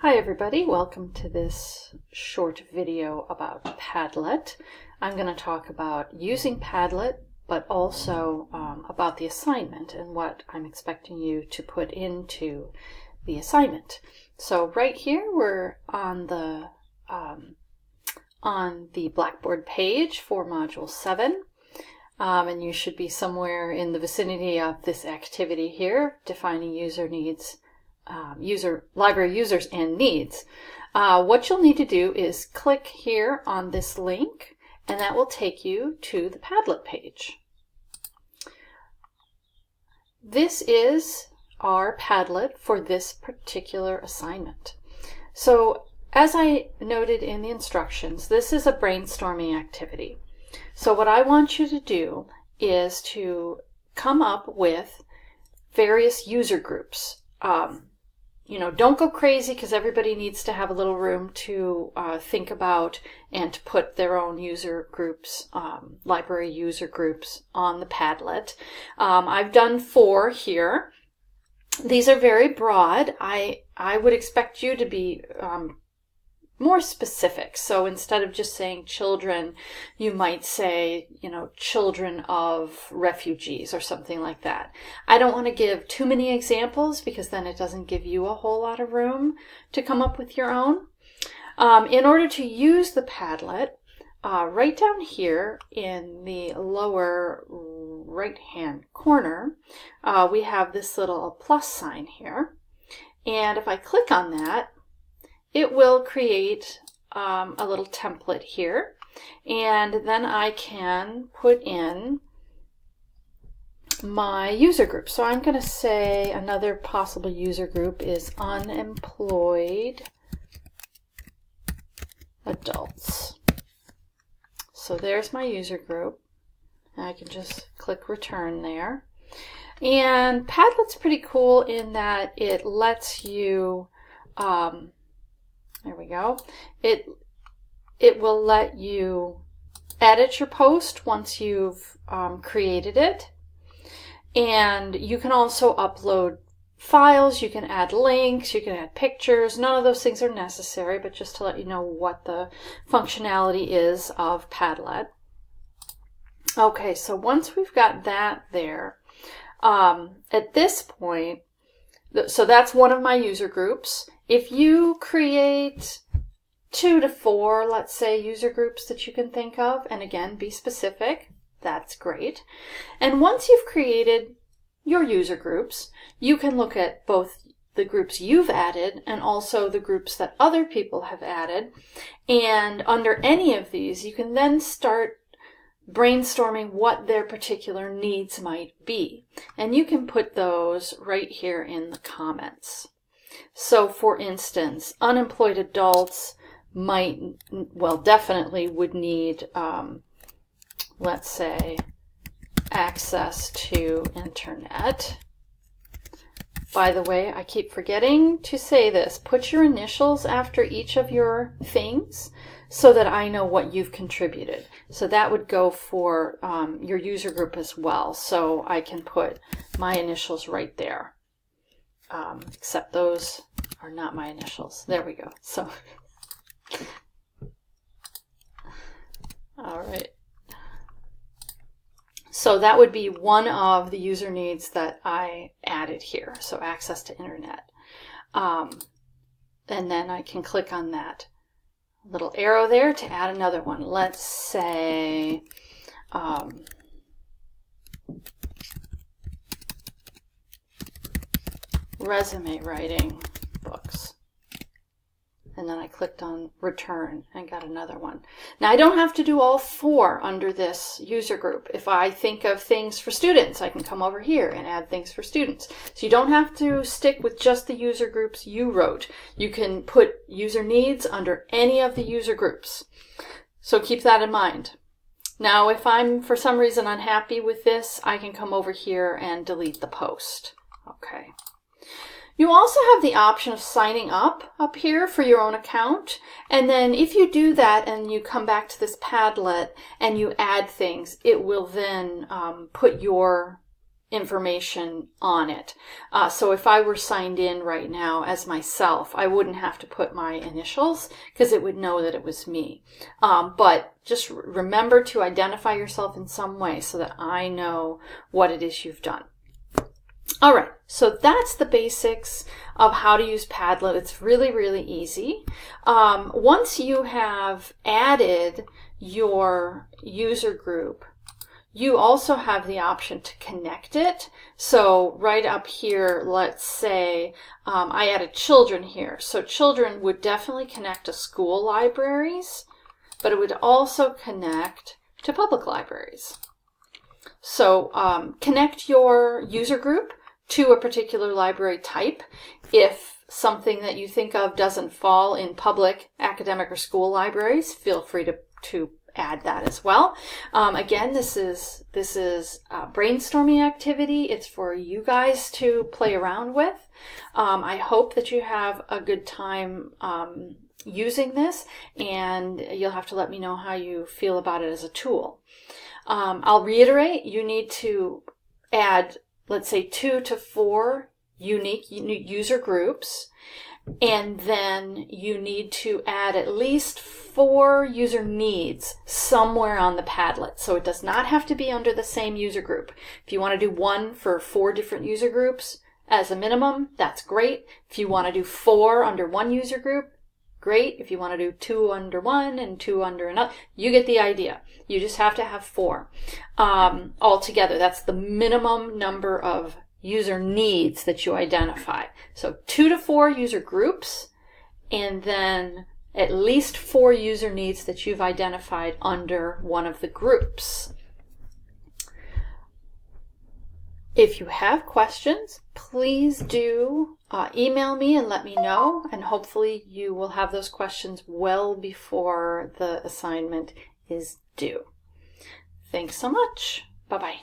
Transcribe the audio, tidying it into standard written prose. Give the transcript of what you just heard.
Hi everybody, welcome to this short video about Padlet. I'm going to talk about using Padlet, but also about the assignment and what I'm expecting you to put into the assignment. So right here we're on the Blackboard page for Module 7. And you should be somewhere in the vicinity of this activity here, defining user needs, library users and needs. What you'll need to do is click here on this link, and that will take you to the Padlet page. This is our Padlet for this particular assignment. So as I noted in the instructions, this is a brainstorming activity. So what I want you to do is to come up with various user groups. Don't go crazy because everybody needs to have a little room to think about and to put their own user groups, library user groups on the Padlet. I've done 4 here. These are very broad. I would expect you to be more specific. So instead of just saying children, you might say, children of refugees or something like that. I don't want to give too many examples because then it doesn't give you a whole lot of room to come up with your own. In order to use the Padlet, right down here in the lower right-hand corner, we have this little plus sign here. And if I click on that, it will create a little template here, and then I can put in my user group. So I'm going to say another possible user group is unemployed adults. So there's my user group. I can just click return there. And Padlet's pretty cool in that it lets you there we go. It will let you edit your post once you've created it. And you can also upload files, you can add links, you can add pictures. None of those things are necessary, but just to let you know what the functionality is of Padlet. Okay, so once we've got that there, at this point, so that's one of my user groups. If you create 2 to 4, let's say, user groups that you can think of, and again, be specific, that's great. And once you've created your user groups, you can look at both the groups you've added and also the groups that other people have added. And under any of these, you can then start brainstorming what their particular needs might be. And you can put those right here in the comments. So for instance, unemployed adults definitely would need, let's say, access to internet. By the way, I keep forgetting to say this. Put your initials after each of your things so that I know what you've contributed. So that would go for your user group as well. So I can put my initials right there. Except those are not my initials. There we go. So, all right. So that would be one of the user needs that I added here. So access to internet. And then I can click on that little arrow there to add another one. Let's say, resume writing books. And then I clicked on return and got another one. Now I don't have to do all 4 under this user group. If I think of things for students, I can come over here and add things for students. So you don't have to stick with just the user groups you wrote. You can put user needs under any of the user groups. So keep that in mind. Now if I'm for some reason unhappy with this, I can come over here and delete the post. Okay. You also have the option of signing up here for your own account. And then if you do that and you come back to this Padlet and you add things, it will then put your information on it. So if I were signed in right now as myself, I wouldn't have to put my initials because it would know that it was me. But just remember to identify yourself in some way so that I know what it is you've done. All right, so that's the basics of how to use Padlet. It's really, really easy. Once you have added your user group, you also have the option to connect it. So right up here, let's say I added children here. So children would definitely connect to school libraries, but it would also connect to public libraries. So connect your user group to a particular library type. If something that you think of doesn't fall in public, academic, or school libraries, feel free to add that as well. Again, this is a brainstorming activity. It's for you guys to play around with. I hope that you have a good time using this, and you'll have to let me know how you feel about it as a tool. I'll reiterate, you need to add, let's say, 2 to 4 unique user groups, and then you need to add at least 4 user needs somewhere on the Padlet. So it does not have to be under the same user group. If you want to do 1 for 4 different user groups as a minimum, that's great. If you want to do 4 under one user group, great. If you want to do 2 under one and 2 under another, you get the idea. You just have to have 4 altogether. That's the minimum number of user needs that you identify. So 2 to 4 user groups, and then at least 4 user needs that you've identified under one of the groups. If you have questions, please do email me and let me know, and hopefully you will have those questions well before the assignment is due. Thanks so much. Bye-bye.